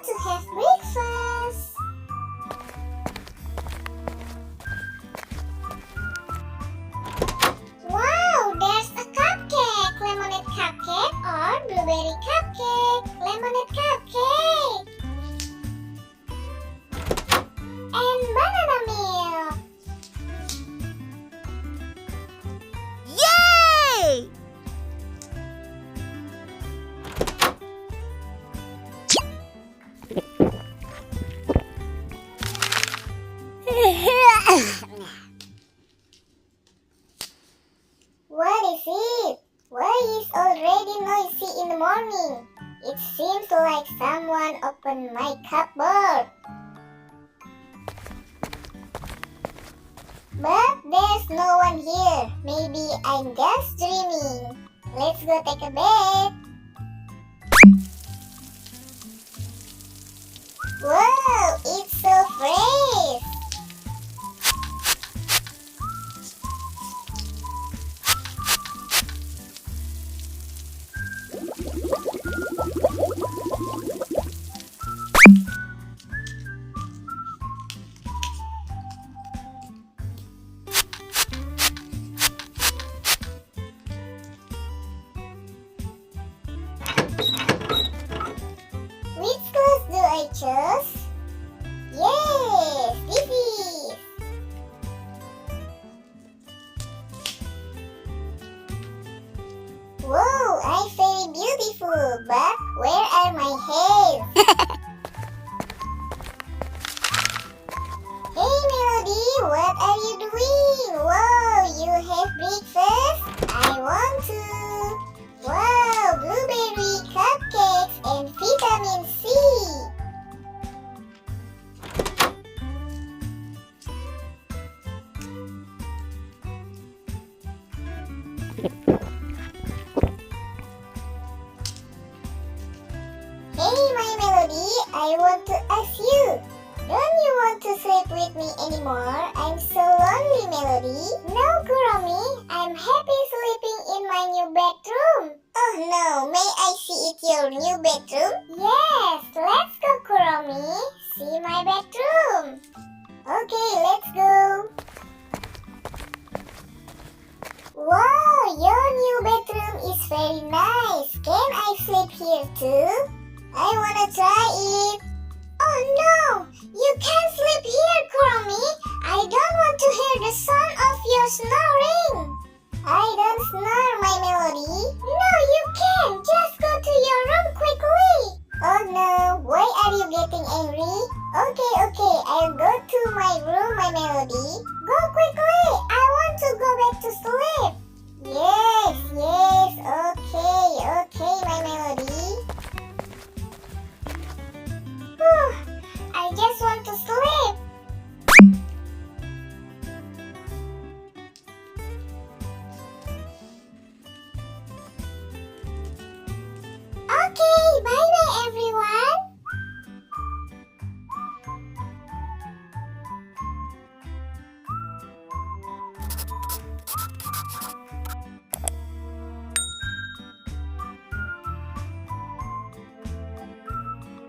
want to have breakfast. Wow, there's a cupcake. Lemonade cupcake or blueberry cupcake? Lemonade cupcake. And banana milk. Yay! What is it? Why is already noisy in the morning? It seems like someone opened my cupboard. But there's no one here. Maybe I'm just dreaming. Let's go take a bath. Wow, it's so fresh. Which clothes do I choose? Yes, this is. Whoa, I'm very beautiful, but where are my hands? Hey Melody, what are you doing? Whoa, you have breakfast? I want to. Wow, blueberry cupcakes and vitamin C. Hey, my melody, I want to ask you. Don't you want to sleep with me anymore? I'm so lonely, Melody. No, Kuromi, I'm happy sleeping in my new bedroom. Oh no, may I see it your new bedroom? Yes, let's go, Kuromi. See my bedroom. Okay, let's go. Wow, your new bedroom is very nice. Can I sleep here too? I wanna try it. Oh no, you can't sleep here, Kuromi. I don't want to hear the sound of your snoring. I don't snore, my melody. No, you can't.